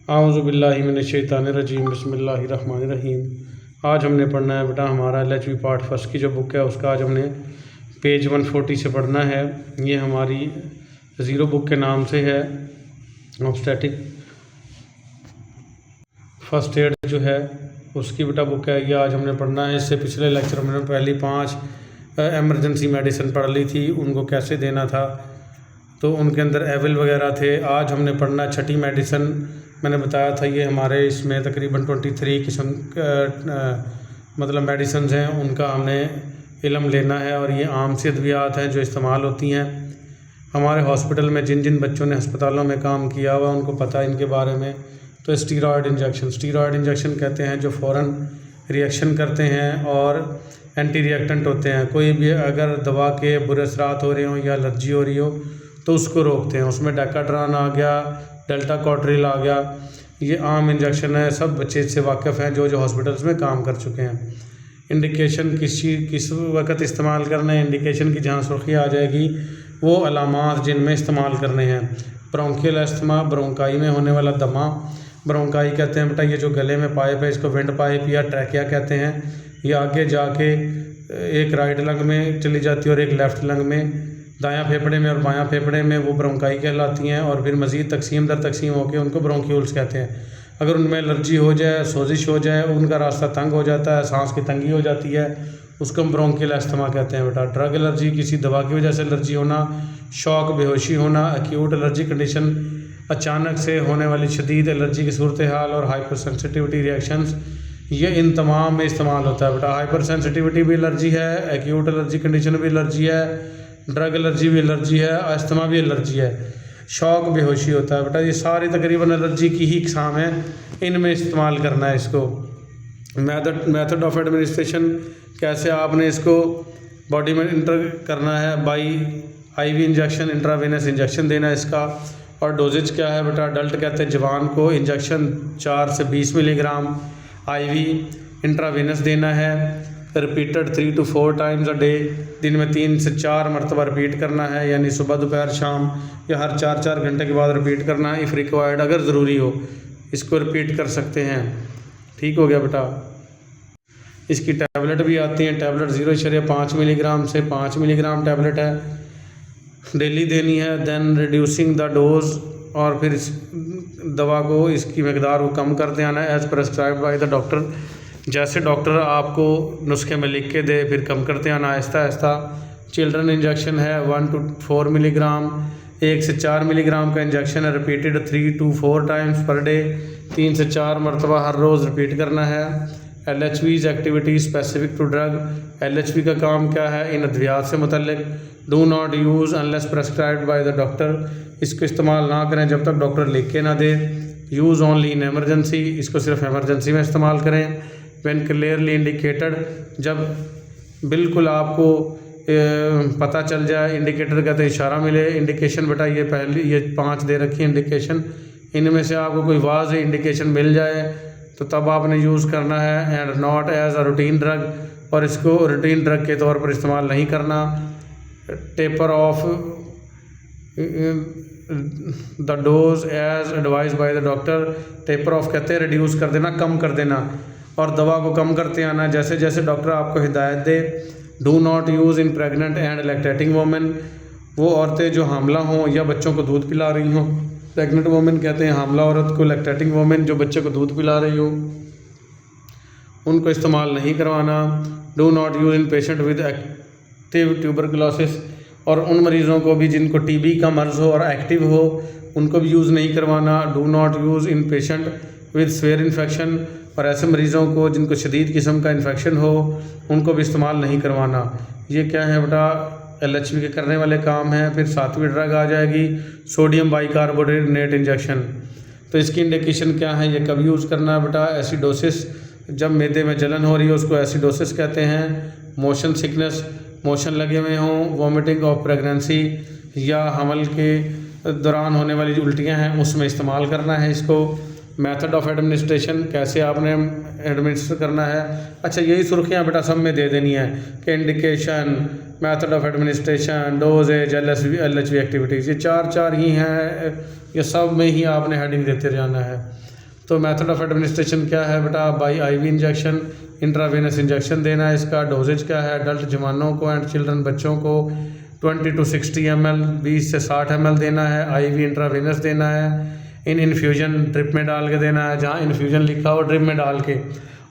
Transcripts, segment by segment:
आऊज़ुबिल्लाहिमिनश्शैतानिर्रजीम बिस्मिल्लाहिर्रहमानिर्रहीम। आज हमने पढ़ना है बेटा हमारा LHV पार्ट फर्स्ट की जो बुक है उसका आज हमने पेज 140 से पढ़ना है। ये हमारी ज़ीरो बुक के नाम से है। ऑब्स्टेटिक फर्स्ट एड जो है उसकी बेटा बुक है, ये आज हमने पढ़ना है। इससे पिछले लेक्चर में पहली 5 एमरजेंसी मेडिसिन पढ़ ली थी, उनको कैसे देना था, तो उनके अंदर एविल वगैरह थे। आज हमने पढ़ना छठी मेडिसिन, मैंने बताया था ये हमारे इसमें तकरीबन 23 किस्म मतलब मेडिसिन हैं, उनका हमने इल्म लेना है। और ये आम सी अद्वियात हैं जो इस्तेमाल होती हैं हमारे हॉस्पिटल में। जिन जिन बच्चों ने अस्पतालों में काम किया हुआ उनको पता है इनके बारे में। तो स्टीरॉयड इंजेक्शन कहते हैं जो फ़ौरन रिएक्शन करते हैं और एंटी रिएक्टेंट होते हैं। कोई भी अगर दवा के बुरे असरात हो रहे हों या एलर्जी हो रही हो तो उसको रोकते हैं। उसमें डेकाड्रान आ गया, डेल्टा कॉट्रिल आ गया, ये आम इंजेक्शन है, सब बच्चे इससे वाकिफ़ हैं जो हॉस्पिटल्स में काम कर चुके हैं। इंडिकेशन किस वक्त इस्तेमाल करना है, इंडिकेशन की जहाँ सुर्खी आ जाएगी वो अलामात जिनमें इस्तेमाल करने हैं। ब्रोंकियल अस्थमा, ब्रोंकाई में होने वाला दमा, ब्रोंकाई कहते हैं बेटा ये जो गले में पाइप है इसको विंड पाइप या ट्रैकिया कहते हैं। ये आगे जाके एक राइट लंग में चली जाती है और एक लेफ़्ट लंग में, दायां फेफड़े में और बायां फेफड़े में, वो ब्रोंकाई कहलाती हैं। और फिर मज़ीद तकसीम दर तकसीम होकर उनको ब्रोंक्यूल्स कहते हैं। अगर उनमें एलर्जी हो जाए, सोजिश हो जाए, उनका रास्ता तंग हो जाता है, सांस की तंगी हो जाती है, उसको हम ब्रोंकियल अस्थमा कहते हैं बेटा। ड्रग एलर्जी, किसी दवा की वजह से एलर्जी होना, शॉक बेहोशी होना, एक्यूट एलर्जी कंडीशन, अचानक से होने वाली शदीद एलर्जी की सूरत हाल और हाइपर सेंसिटिविटी रिएक्शंस, ये इन तमाम में इस्तेमाल होता है बेटा। हाइपर सेंसिटिविटी भी एलर्जी है, एक्यूट एलर्जी कंडीशन भी एलर्जी है, ड्रग एलर्जी भी एलर्जी है, अस्थमा भी एलर्जी है, शॉक बेहोशी होता है बेटा। ये सारी तकरीबन एलर्जी की ही इकसाम है, इनमें इस्तेमाल करना है इसको। मेथड ऑफ एडमिनिस्ट्रेशन, कैसे आपने इसको बॉडी में इंटर करना है, by IV injection, intravenous injection देना है इसका। और डोजेज क्या है बेटा, अडल्ट कहते हैं जवान को इंजेक्शन 4 से 20 मिलीग्राम IV इंट्रावेनस देना है। Repeated 3 to 4 times a day, दिन में 3 से 4 मरतबा रिपीट करना है, यानी सुबह दोपहर शाम या हर 4-4 घंटे के बाद रिपीट करना है। इफ़ रिक्वायर्ड, अगर ज़रूरी हो इसको रिपीट कर सकते हैं। ठीक हो गया बेटा। इसकी टैबलेट भी आती हैं, टैबलेट 0.5 मिलीग्राम से 5 मिलीग्राम टैबलेट है, डेली देनी है। देन रिड्यूसिंग द डोज, और फिर इस दवा को, इसकी मकदार को कम करते आना है as prescribed by the doctor. जैसे डॉक्टर आपको नुस्खे में लिख के दे फिर कम करते आना आहिस्ता आहिस्ता। चिल्ड्रन इंजेक्शन है 1 to 4 मिलीग्राम, 1 से 4 मिलीग्राम का इंजेक्शन है। Repeated 3 to 4 times per day, 3 से 4 मरतबा हर रोज़ रिपीट करना है। LHV's activity specific to drug, LHV का काम क्या है, इन अद्वियात से मुतल्लिक। Do not use unless prescribed by the doctor, इसको इस्तेमाल ना करें जब तक डॉक्टर लिख के ना दे। यूज़ ओनली इन एमरजेंसी, इसको सिर्फ एमरजेंसी में इस्तेमाल करें। व्हेन क्लियरली इंडिकेटेड, जब बिल्कुल आपको पता चल जाए, इंडिकेटर कहते हैं इशारा मिले। इंडिकेशन बेटा ये पहली ये 5 दे रखी है इंडिकेशन, इनमें से आपको कोई वाज़ेह इंडिकेशन मिल जाए तो तब आपने यूज़ करना है। And not as a routine drug, और इसको रूटीन ड्रग के तौर पर इस्तेमाल नहीं करना। Taper off the dose as advise by the doctor, taper off कहते हैं रिड्यूस कर देना, कम कर देना, और दवा को कम करते आना जैसे जैसे डॉक्टर आपको हिदायत दे। Do not use in pregnant and lactating women, वो औरतें जो हामला हों या बच्चों को दूध पिला रही हों, प्रेग्नेंट वोमेन कहते हैं हामला औरत को, लैक्टेटिंग वोमेन जो बच्चे को दूध पिला रही हो, उनको इस्तेमाल नहीं करवाना। Do not use in patient with active tuberculosis, और उन मरीज़ों को भी जिनको TB का मर्ज़ हो और एक्टिव हो उनको भी यूज़ नहीं करवाना। Do not use in patient with swear infection, और ऐसे मरीज़ों को जिनको शदीद किस्म का इन्फेक्शन हो उनको भी इस्तेमाल नहीं करवाना। ये क्या है बेटा, LHV के करने वाले काम हैं। फिर 7वीं ड्रग आ जाएगी सोडियम बाइकार्बोनेट इंजेक्शन। तो इसकी इंडिकेशन क्या है, ये कब यूज़ करना है बेटा, एसिडोसिस, जब मैदे में जलन हो रही है उसको एसिडोसिस कहते हैं। मोशन सिकनेस, मोशन लगे हुए हों, वॉमिटिंग ऑफ प्रेगनेंसी, या हमल के दौरान होने वाली जो उल्टियाँ हैं उसमें इस्तेमाल करना है इसको। मेथड ऑफ एडमिनिस्ट्रेशन, कैसे आपने एडमिनिस्टर करना है। अच्छा, यही सुर्खियाँ बेटा सब में दे देनी है कि indication, method of administration, dosages, LHV activities, ये चार ही हैं, ये सब में ही आपने हेडिंग देते जाना है। तो मेथड ऑफ एडमिनिस्ट्रेशन क्या है बेटा, by IV injection, intravenous injection देना है इसका। डोजेज क्या है, अडल्ट जवानों को एंड चिल्ड्रन बच्चों को 20 to 60 ml 20 से 60 ml देना है। IV इंट्रावेनस देना है। इन्फ्यूजन ड्रिप में डाल के देना है, जहाँ इन्फ्यूजन लिखा हो ड्रिप में डाल के,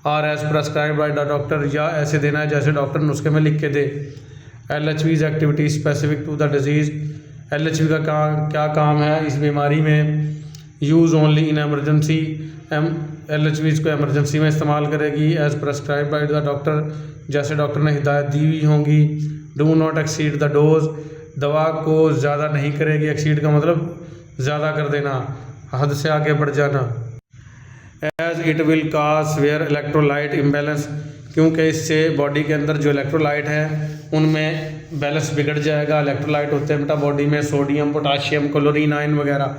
और as prescribe by the doctor, या ऐसे देना है जैसे डॉक्टर नुस्खे में लिख के दे। LHV's activity specific to the disease, LHV का क्या काम है इस बीमारी में। Use only in emergency, LHV's को एमरजेंसी में इस्तेमाल करेगी। As prescribe by the doctor, जैसे डॉक्टर ने हिदायत दी हुई होंगी। Do not exceed the dose, दवा को ज़्यादा नहीं करेगी। एक्सीड का मतलब ज़्यादा कर देना, हद से आगे बढ़ जाना। As it will cause where electrolyte imbalance, क्योंकि इससे बॉडी के अंदर जो इलेक्ट्रोलाइट है उनमें बैलेंस बिगड़ जाएगा। इलेक्ट्रोलाइट होते हैं बेटा बॉडी में सोडियम, पोटाशियम, क्लोरीन, आयन वगैरह।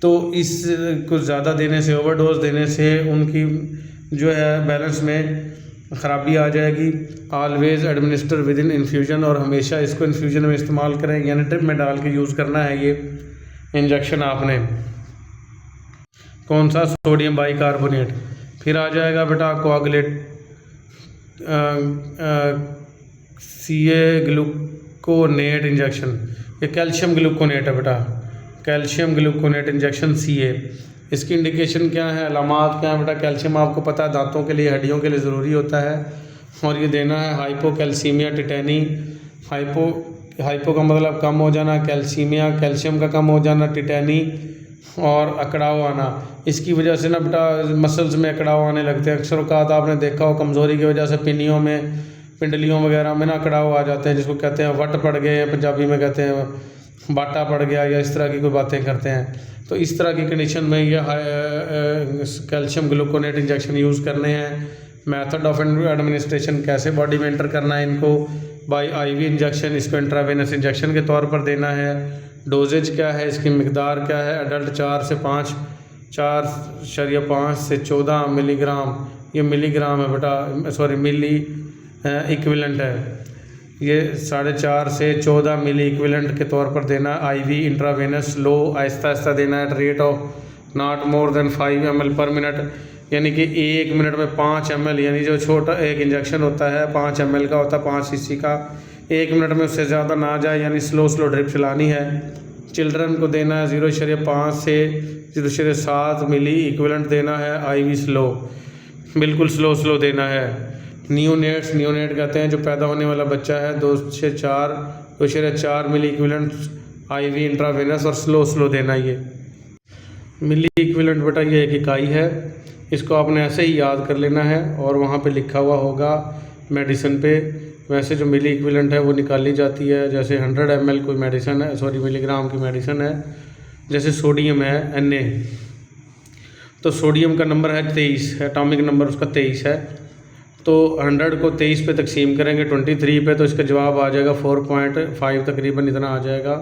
तो इसको ज़्यादा देने से, ओवरडोज देने से उनकी जो है बैलेंस में ख़राबी आ जाएगी। Always administer with in infusion, और हमेशा इसको इन्फ्यूजन में इस्तेमाल करें, यानी ड्रिप में डाल के यूज़ करना है ये इंजेक्शन आपने। कौन सा, सोडियम बाइकार्बोनेट। फिर आ जाएगा बेटा कोआगुलेट, CA ग्लूकोनेट इंजेक्शन, ये कैल्शियम ग्लूकोनेट है बेटा, कैल्शियम ग्लूकोनेट इंजेक्शन CA। इसकी इंडिकेशन क्या है, अलामात क्या है बेटा। कैल्शियम आपको पता है दांतों के लिए, हड्डियों के लिए ज़रूरी होता है, और ये देना है हाइपोकैल्सीमिया टिटेनी। हाइपो का मतलब कम हो जाना, कैल्सीमिया कैल्शियम का कम हो जाना, टिटेनी और अकड़ाव आना। इसकी वजह से ना बेटा मसल्स में अकड़ाव आने लगते हैं। अक्सर औकात आपने देखा हो कमज़ोरी की वजह से पिनियों में, पिंडलियों वगैरह में ना अकड़ाव आ जाते हैं, जिसको कहते हैं वट पड़ गए, या पंजाबी में कहते हैं बाटा पड़ गया, या इस तरह की कोई बातें करते हैं। तो इस तरह की कंडीशन में ये कैल्शियम ग्लूकोनेट इंजेक्शन यूज़ करने हैं। मेथड ऑफ एडमिनिस्ट्रेशन, कैसे बॉडी में एंटर करना है इनको, बाई IV इंजेक्शन, इसको इंट्रावेनस इंजेक्शन के तौर पर देना है। डोजेज क्या है, इसकी मकदार क्या है, अडल्ट 4 से 14 मिलीग्राम, ये मिलीग्राम है बेटा, सॉरी मिली इक्विवेलेंट है, ये 4.5 से 14 मिली इक्विवेलेंट के तौर पर देना। IV इंट्रावेनस लो, आहिस्ता आहिस्ता देना है, rate of not more than 5 ml पर मिनट, यानी कि 1 मिनट में 5 ml, यानी जो छोटा एक इंजेक्शन होता है 5 ml का होता है, 5 cc का, 1 मिनट में उससे ज़्यादा ना जाए, यानी स्लो ड्रिप चलानी है। चिल्ड्रन को देना है 0.5 से 0.7 मिली इक्विवेलेंट देना है। IV स्लो, बिल्कुल स्लो देना है। न्यूनेट कहते हैं जो पैदा होने वाला बच्चा है, 2.4 मिली इक्विवेलेंट IV इंट्रावेनस, और स्लो देना। ये मिली इक्विवेलेंट बेटा ये एक इकाई है, इसको आपने ऐसे ही याद कर लेना है, और वहाँ पे लिखा हुआ होगा मेडिसिन पे। वैसे जो मिली इक्विवेलेंट है वो निकाली जाती है, जैसे 100 ml कोई मेडिसिन है, सॉरी मिलीग्राम की मेडिसिन है, जैसे सोडियम है Na, तो सोडियम का नंबर है 23, एटॉमिक नंबर उसका 23 है। तो 100 को 23 पे तकसीम करेंगे 23 पे, तो इसका जवाब आ जाएगा 4.5 तकरीबन इतना आ जाएगा।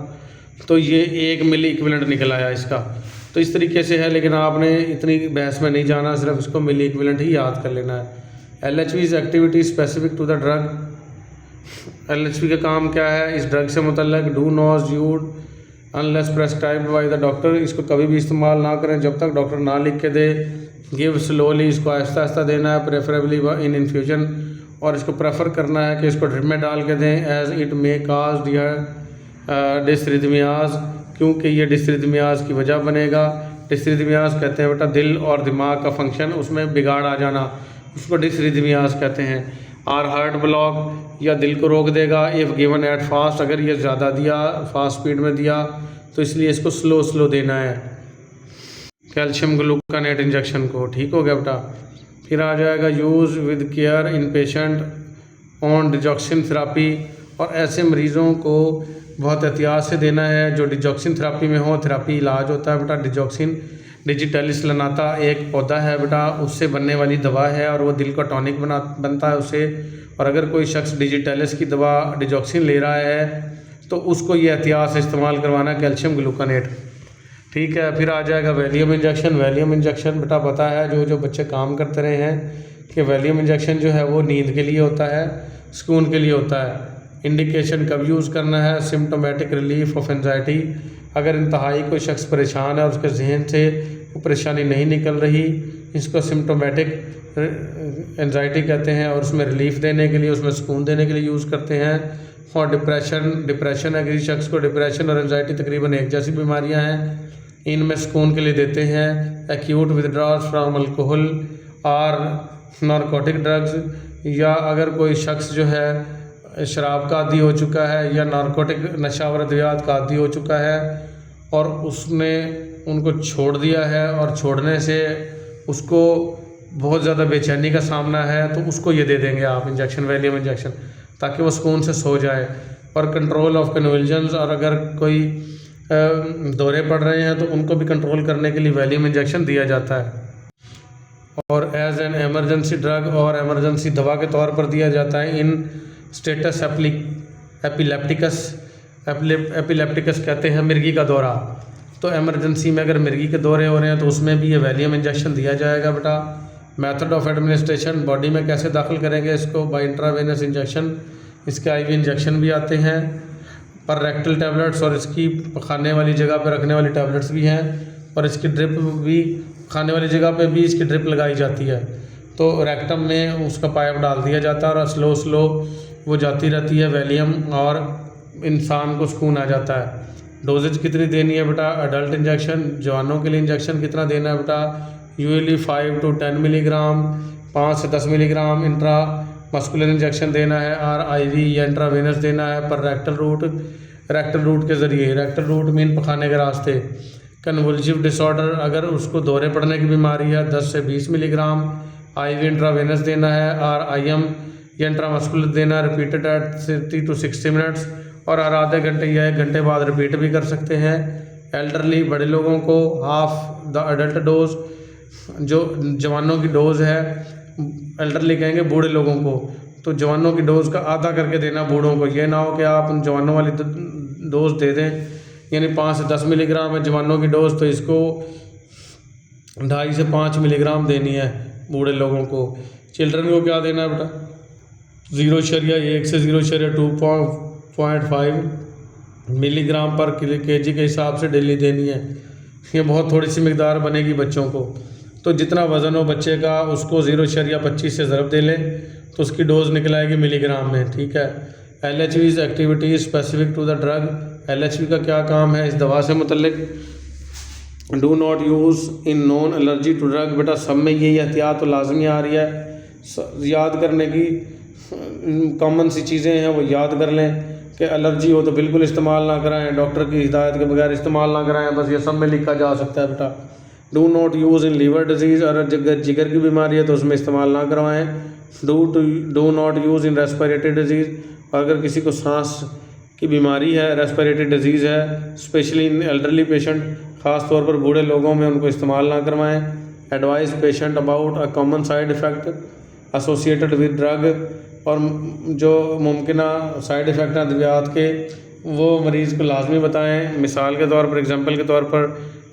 तो ये 1 मिली इक्विवेलेंट निकल आया इसका। तो इस तरीके से है, लेकिन आपने इतनी बहस में नहीं जाना, सिर्फ इसको मिली इक्विवेलेंट ही याद कर लेना है। LHV's activity specific to the drug, LHV का काम क्या है इस ड्रग से मुतल्लिक। Do not use unless prescribed by the doctor, इसको कभी भी इस्तेमाल ना करें जब तक डॉक्टर ना लिख के दे। गिव स्लोली, इसको आहिस्ता आहिस्ता देना है, प्रेफरेबली इन इन्फ्यूजन, और इसको प्रेफर करना है कि इसको ड्रिप में डाल के दें। एज इट मे काज डिसरिथमियाज, क्योंकि ये डिसरिथमियाज की वजह बनेगा। डिसरिथमियाज कहते हैं बेटा दिल और दिमाग का फंक्शन उसमें बिगाड़ आ जाना, उसको डिसरिथमियाज कहते हैं। और हार्ट ब्लॉक, या दिल को रोक देगा। इफ़ गिवन एट फास्ट, अगर ये ज़्यादा दिया, फास्ट स्पीड में दिया, तो इसलिए इसको स्लो देना है कैल्शियम ग्लूकोनेट इंजेक्शन को। ठीक हो गया बेटा। फिर आ जाएगा use with care in patient on digoxin therapy, और ऐसे मरीज़ों को बहुत एहतियात से देना है जो डिजॉक्सिन थेरापी में हो। थेरापी इलाज होता है बेटा डिजॉक्सिन डिजिटलिस लनाता एक पौधा है बेटा, उससे बनने वाली दवा है, और वो दिल का टॉनिक बनता है उससे। और अगर कोई शख्स डिजिटलिस की दवा डिजॉक्सिन ले रहा है तो उसको ये एहतियात से इस्तेमाल करवाना कैल्शियम ग्लूकोनेट। ठीक है। फिर आ जाएगा वैलियम इंजेक्शन। वैलियम इंजेक्शन बेटा पता है जो बच्चे काम करते रहे हैं कि वैलियम इंजेक्शन जो है वो नींद के लिए होता है, सुकून के लिए होता है। इंडिकेशन कब यूज़ करना है, सिम्टोमेटिक रिलीफ ऑफ एंजाइटी, अगर इंतहाई कोई शख्स परेशान है और उसके जहन से वो परेशानी नहीं निकल रही, इसको सिम्टोमेटिक एंजाइटी कहते हैं और उसमें रिलीफ देने के लिए, उसमें सुकून देने के लिए यूज़ करते हैं। और डिप्रेशन है, किसी शख्स को डिप्रेशन और एंजाइटी तकरीबन एक जैसी बीमारियां हैं, इनमें सुकून के लिए देते हैं। एक्यूट विदड्रॉल फ्राम अल्कोहल और नारकोटिक ड्रग्स, या अगर कोई शख्स जो है शराब का आदी हो चुका है या नारकोटिक नशावर अद्वियात का आदी हो चुका है और उसने उनको छोड़ दिया है और छोड़ने से उसको बहुत ज़्यादा बेचैनी का सामना है, तो उसको ये दे देंगे आप इंजेक्शन, वैलियम इंजेक्शन, ताकि वो सुकून से सो जाए। और कंट्रोल ऑफ कन्वल्जन्स, और अगर कोई दौरे पड़ रहे हैं तो उनको भी कंट्रोल करने के लिए वैलियम इंजेक्शन दिया जाता है। और एज एन एमरजेंसी ड्रग और एमरजेंसी दवा के तौर पर दिया जाता है इन स्टेटस एपिलेप्टिकस कहते हैं मिर्गी का दौरा। तो एमरजेंसी में अगर मिर्गी के दौरे हो रहे हैं तो उसमें भी ये वैलियम इंजेक्शन दिया जाएगा बेटा। मेथड ऑफ एडमिनिस्ट्रेशन, बॉडी में कैसे दाखिल करेंगे इसको, बाय इंट्रावेनस इंजेक्शन, इसके आईवी इंजेक्शन भी आते हैं, पर रेक्टल टैबलेट्स और इसकी खाने वाली जगह पर रखने वाली टैबलेट्स भी हैं, और इसकी ड्रिप भी खाने वाली जगह पे भी इसकी ड्रिप लगाई जाती है। तो रेक्टम में उसका पाइप डाल दिया जाता है और स्लो वो जाती रहती है वैलियम, और इंसान को सुकून आ जाता है। डोजेज कितनी देनी है बेटा, अडल्ट इंजेक्शन, जवानों के लिए इंजेक्शन कितना देना है बेटा, यूजुअली 5 to 10 मिलीग्राम, 5 से 10 मिलीग्राम इंट्रा मस्कुलर इंजेक्शन देना है, और आईवी या इंट्रावेनस देना है पर रेक्टल रूट के ज़रिए। रेक्टल रूट मीन पखाने के रास्ते। कन्वल्सिव डिसऑर्डर, अगर उसको दौरे पड़ने की बीमारी है, 10 से 20 मिलीग्राम आईवी इंट्रावेनस देना है, और आईएम या इंट्रामस्कुलर देना है, रिपीटेड एट 30 to 60 मिनट्स, और हर आधे घंटे या 1 घंटे बाद रिपीट भी कर सकते हैं। एल्डरली, बड़े लोगों को हाफ द अडल्ट डोज, जो जवानों की डोज़ है, एल्डरली कहेंगे बूढ़े लोगों को, तो जवानों की डोज़ का आधा करके देना बूढ़ों को। ये ना हो कि आप उन जवानों वाली डोज़ दे दें, यानी 5 से 10 मिलीग्राम है जवानों की डोज़, तो इसको 2.5 से 5 मिलीग्राम देनी है बूढ़े लोगों को। चिल्ड्रन को क्या देना है बेटा, 0.1 से 0.2.5 मिलीग्राम पर केजी के हिसाब से डेली देनी है। ये बहुत थोड़ी सी मिकदार बनेगी बच्चों को, तो जितना वज़न हो बच्चे का उसको 0.25 से ज़रब दे लें तो उसकी डोज निकल आएगी मिलीग्राम में, ठीक है। LHV's activities specific to the drug, LHV का क्या काम है इस दवा से मुतल्लिक। Do not use in non allergy to drug, बेटा सब में यही एहतियात तो लाजमी आ रही है, याद करने की कॉमन सी चीज़ें हैं वो याद कर लें कि एलर्जी हो तो बिल्कुल इस्तेमाल ना कराएं, डॉक्टर की हिदायत के बगैर इस्तेमाल ना कराएं, बस ये सब में लिखा जा सकता है बेटा। Do not use in liver disease, और जिगर की बीमारी है तो उसमें इस्तेमाल ना करवाएं। Do not use in respiratory disease, अगर किसी को सांस की बीमारी है, रेस्पिरेटरी डिजीज़ है, स्पेशली इन एल्डरली पेशेंट, ख़ास तौर पर बूढ़े लोगों में, उनको इस्तेमाल ना करवाएं। Advice patient about a common side effect associated with drug, और जो मुमकिन साइड इफ़ेक्ट हैं अद्वियात के वो मरीज़ को लाजमी बताएं। मिसाल के तौर पर, एग्जांपल के तौर पर,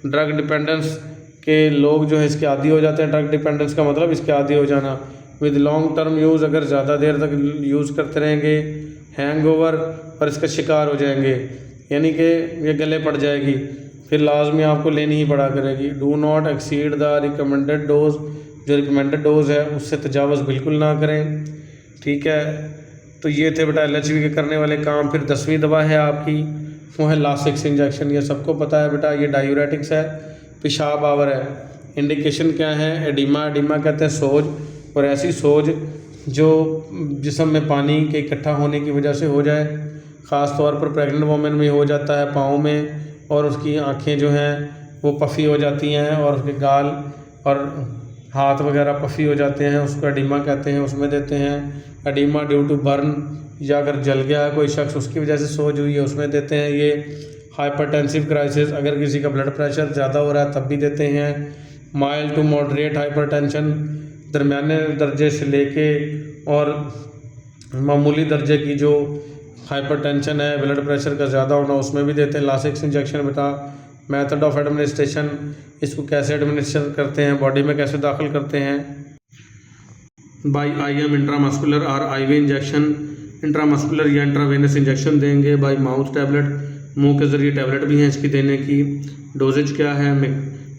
ड्रग डिपेंडेंस के लोग जो है इसके आदी हो जाते हैं। ड्रग डिपेंडेंस का मतलब इसके आदी हो जाना। विद लॉन्ग टर्म यूज़, अगर ज़्यादा देर तक यूज़ करते रहेंगे। हैंगओवर, और इसका शिकार हो जाएंगे, यानी कि ये गले पड़ जाएगी, फिर लाजमी आपको लेनी ही पड़ा करेगी। Do not exceed the recommended dose, जो रिकमेंडेड डोज है उससे तजावज़ बिल्कुल ना करें, ठीक है। तो ये थे बेटा LHV के करने वाले काम। फिर 10वीं दवा है आपकी, वो है लासिक्स इंजेक्शन। ये सबको पता है बेटा, ये डायूरेटिक्स है, पेशाब आवर है। इंडिकेशन क्या है, एडिमा कहते हैं सोज, और ऐसी सोज जो जिस्म में पानी के इकट्ठा होने की वजह से हो जाए, ख़ास तौर पर प्रेग्नेंट वोमेन में हो जाता है पाँव में, और उसकी आँखें जो हैं वो पफ़ी हो जाती हैं, और उसके गाल और हाथ वगैरह पफ़ी हो जाते हैं, उसको एडिमा कहते हैं, उसमें देते हैं। एडिमा ड्यू टू बर्न, या अगर जल गया है कोई शख्स उसकी वजह से सोज हुई है, उसमें देते हैं ये। हाइपरटेंसिव क्राइसिस, अगर किसी का ब्लड प्रेशर ज़्यादा हो रहा है तब भी देते हैं। माइल्ड टू मॉडरेट हाइपरटेंशन, दरमियाने दर्जे से लेके और मामूली दर्जे की जो हाइपरटेंशन है, ब्लड प्रेशर का ज़्यादा होना, उसमें भी देते हैं लासिक्स इंजेक्शन बेटा। मेथड ऑफ एडमिनिस्ट्रेशन, इसको कैसे एडमिनिस्टर करते हैं, बॉडी में कैसे दाखिल करते हैं। बाई IM इंट्रामस्कुलर और IV इंजेक्शन, इंट्रामस्कुलर या इंट्रावेनस इंजेक्शन देंगे बाय माउथ टैबलेट, मुंह के ज़रिए टैबलेट भी हैं इसकी देने की। डोजेज क्या है,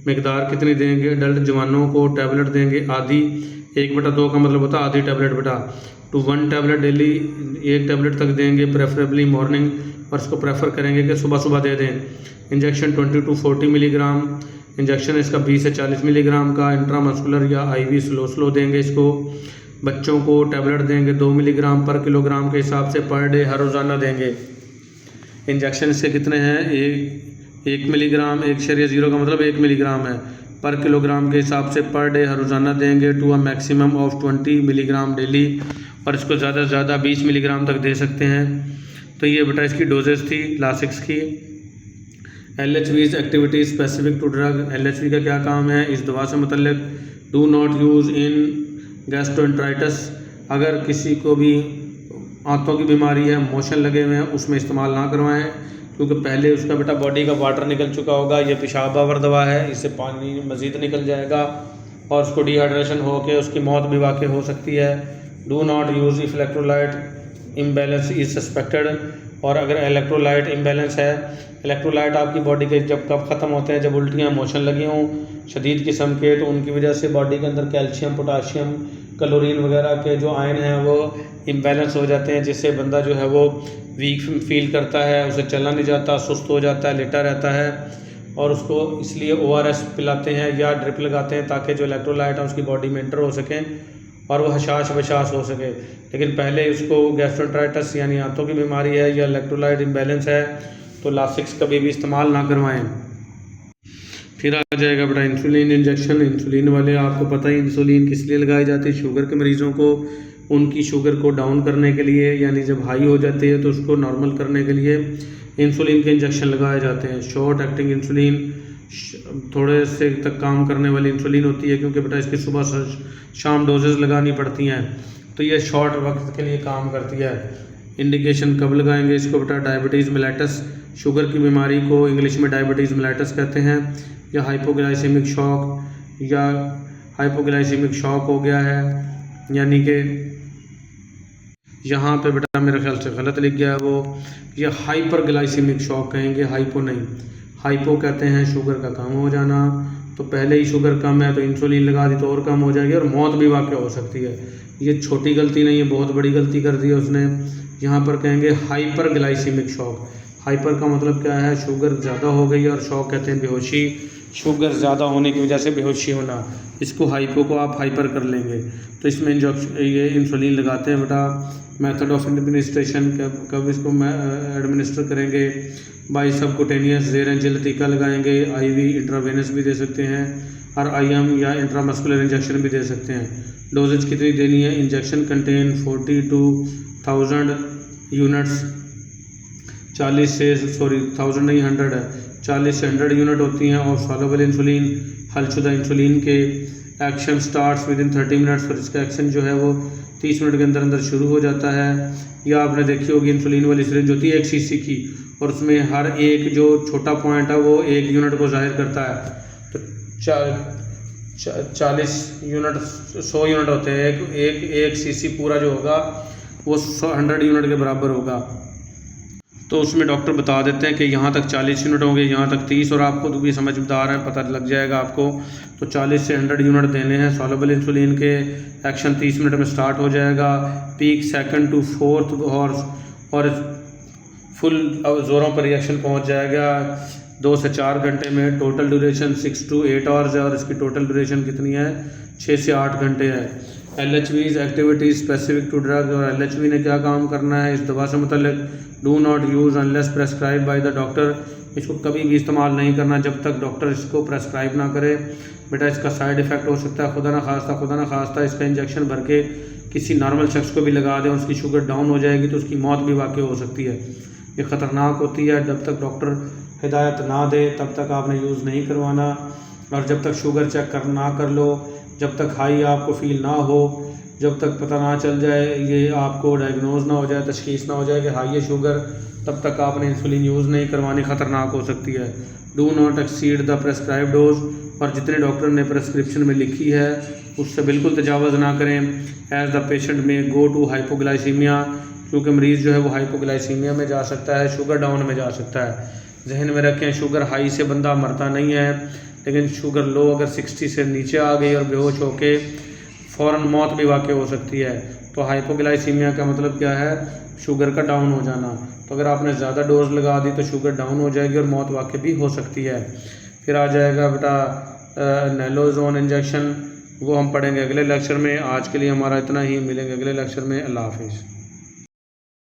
मिकदार कितनी देंगे। एडल्ट जवानों को टैबलेट देंगे आधी, 1/2 का मतलब होता है आधी टैबलेट बेटा, टू 1 टैबलेट डेली, 1 टैबलेट तक देंगे, प्रेफरेबली मॉर्निंग, और इसको प्रेफर करेंगे कि सुबह सुबह दे दें। इंजेक्शन 20 to 40 मिलीग्राम, इंजेक्शन इसका 20 से 40 मिलीग्राम का। इंट्रामस्कुलर या आईवी स्लो देंगे इसको। बच्चों को टैबलेट देंगे 2 मिलीग्राम पर किलोग्राम के हिसाब से पर डे, हर रोज़ाना देंगे। इंजेक्शन इसके कितने हैं, 1 मिलीग्राम, 1.0 का मतलब 1 मिलीग्राम है, पर किलोग्राम के हिसाब से पर डे, हर रोज़ाना देंगे, to a maximum of 20 milligram daily, और इसको ज़्यादा से ज़्यादा 20 मिलीग्राम तक दे सकते हैं। तो ये बेटा इसकी डोजेस थी लासिक्स की। LHV's activity specific to drug, LHV का क्या काम है इस दवा से मतलब, do not use in gastroenteritis, अगर किसी को भी आंतों की बीमारी है, मोशन लगे हुए हैं, उसमें इस्तेमाल ना करवाएं, क्योंकि पहले उसका बेटा बॉडी का वाटर निकल चुका होगा। ये पेशाब आवर दवा है, इससे पानी मज़ीद निकल जाएगा और उसको डिहाइड्रेशन होकर उसकी मौत भी वाक़ई हो सकती है। Do not use if electrolyte imbalance is suspected, और अगर इलेक्ट्रोलाइट इम्बैलेंस है, इलेक्ट्रोलाइट आपकी बॉडी के जब कब ख़त्म होते हैं, जब उल्टियाँ मोशन लगी हों शदीद किस्म के, तो उनकी वजह से बॉडी के अंदर कैल्शियम, पोटाशियम, क्लोरीन वगैरह के जो आयन हैं वो इम्बैलेंस हो जाते हैं, जिससे बंदा जो है वो वीक फील करता है, उसे चलना नहीं जाता, सुस्त हो जाता है, लेटा रहता है, और उसको इसलिए ORS पिलाते हैं या ड्रिप लगाते हैं ताकि जो इलेक्ट्रोलाइट है उसकी बॉडी में एंटर हो सकें और वो हशाश बशाश हो सके। लेकिन पहले उसको गैस्ट्रोएंटराइटिस यानी आंतों की बीमारी है या इलेक्ट्रोलाइट इम्बैलेंस है तो लासिक्स कभी भी इस्तेमाल ना करवाएं। फिर आ जाएगा बेटा इंसुलिन इंजेक्शन। इंसुलिन वाले आपको पता ही इंसुलिन किस लिए लगाई जाती है, शुगर के मरीज़ों को उनकी शुगर को डाउन करने के लिए, यानी जब हाई हो जाती है तो उसको नॉर्मल करने के लिए इंसुलिन के इंजेक्शन लगाए जाते हैं। शॉर्ट एक्टिंग इंसुलिन, थोड़े से तक काम करने वाली इंसुलिन होती है, क्योंकि बेटा इसकी सुबह शाम डोजेज़ लगानी पड़ती हैं, तो ये शॉर्ट वक्त के लिए काम करती है। इंडिकेशन कब लगाएंगे इसको बेटा, डायबिटीज़ मेलाइटस, शुगर की बीमारी को इंग्लिश में डायबिटीज़ मेलाइटस कहते हैं, या हाइपोग्लाइसेमिक शॉक, या हाइपोग्लाइसेमिक शॉक हो गया है, यानी कि यहाँ पे बेटा मेरे ख्याल से गलत लिख गया है वो, ये हाइपरग्लाइसेमिक शॉक कहेंगे, हाइपो नहीं। हाइपो कहते हैं शुगर का कम हो जाना, तो पहले ही शुगर कम है तो इंसुलिन लगा दी तो और कम हो जाएगी और मौत भी वाक़ई हो सकती है। ये छोटी गलती नहीं है, बहुत बड़ी गलती कर दी है उसने। यहाँ पर कहेंगे हाइपरग्लाइसेमिक शॉक। हाइपर का मतलब क्या है, शुगर ज़्यादा हो गई, और शॉक कहते हैं बेहोशी, शुगर ज़्यादा होने की वजह से बेहोशी होना। इसको हाइपो को आप हाइपर कर लेंगे, तो इसमें ये इंसुलिन लगाते हैं बेटा। मेथड ऑफ एडमिनिस्ट्रेशन, कब इसको एडमिनिस्टर करेंगे, बाई सबकुटेनियस जेरेंजिल टीका लगाएंगे, IV इंट्रावेनस भी दे सकते हैं, और IM या इंट्रामस्कुलर इंजेक्शन भी दे सकते हैं। डोजेज कितनी देनी है, इंजेक्शन कंटेन 40 to 1000 यूनिट्स, 40 से 1000 नहीं 100 है, 40 से 100 यूनिट होती हैं। और सॉल्युबल इंसुलिन, हलशुदा इंसुलिन के action starts with in 30 minutes, और इसका एक्शन जो है वो 30 मिनट के अंदर अंदर शुरू हो जाता है। या आपने देखी होगी इंसुलिन वाली सिरिंज होती है 1 cc की, और उसमें हर एक जो छोटा पॉइंट है वो 1 यूनिट को जाहिर करता है, तो 40 यूनिट 100 यूनिट होते हैं, एक cc पूरा जो होगा वो 100 यूनिट के बराबर होगा। तो उसमें डॉक्टर बता देते हैं कि यहाँ तक 40 यूनिट होंगे, यहाँ तक 30, और आप खुद भी समझदार हैं, पता लग जाएगा आपको। तो 40 से 100 यूनिट देने हैं सॉल्युबल इंसुलिन के। एक्शन 30 मिनट में स्टार्ट हो जाएगा, peak 2nd to 4th horse, और फुल ज़ोरों पर रिएक्शन पहुँच जाएगा 2 से 4 घंटे में। टोटल ड्यूरेशन 6 to 8 आवर्स है, और इसकी टोटल ड्यूरेशन कितनी है, 6 से 8 घंटे है। LHV's activity specific to drug, और LHV ने क्या काम करना है इस दवा से मतलब, do not use unless prescribe by the doctor, इसको कभी भी इस्तेमाल नहीं करना जब तक डॉक्टर इसको प्रेस्क्राइब ना करे। बेटा इसका साइड इफ़ेक्ट हो सकता है, खुदा ना खास्ता इसका इंजेक्शन भर के किसी नॉर्मल शख्स को भी लगा दें और उसकी शुगर डाउन हो जाएगी तो उसकी मौत भी वाक़ई हो सकती है। ये ख़तरनाक होती है, जब तक डॉक्टर हिदायत ना दे तब तक आपने यूज़ नहीं करवाना, और जब तक शुगर चेक कर लो, जब तक हाई आपको फील ना हो, जब तक पता ना चल जाए, ये आपको डायग्नोज ना हो जाए, तशखीस ना हो जाए कि हाई है शुगर, तब तक आपने इंसुलिन यूज़ नहीं करवानी, ख़तरनाक हो सकती है। Do not exceed the prescribe dose, और जितने डॉक्टर ने प्रेस्क्रिप्शन में लिखी है उससे बिल्कुल तजावज़ ना करें। एज द पेशेंट में गो टू हाइपोग्लाइसीमिया, क्योंकि मरीज़ जो है वो हाइपोग्लाइसीमिया में जा सकता है, शुगर डाउन में जा सकता है। जहन में रखें, शुगर हाई से बंदा मरता नहीं है, लेकिन शुगर लो अगर 60 से नीचे आ गई और बेहोश होके फ़ौरन मौत भी वाक़ई हो सकती है। तो हाइपोग्लाइसीमिया का मतलब क्या है? शुगर का डाउन हो जाना। तो अगर आपने ज़्यादा डोज लगा दी तो शुगर डाउन हो जाएगी और मौत वाक़ई भी हो सकती है। फिर आ जाएगा बेटा नैलोज़ोन इंजेक्शन, वो हम पढ़ेंगे अगले लेक्चर में। आज के लिए हमारा इतना ही, मिलेंगे अगले लेक्चर में। अल्लाह हाफिज़।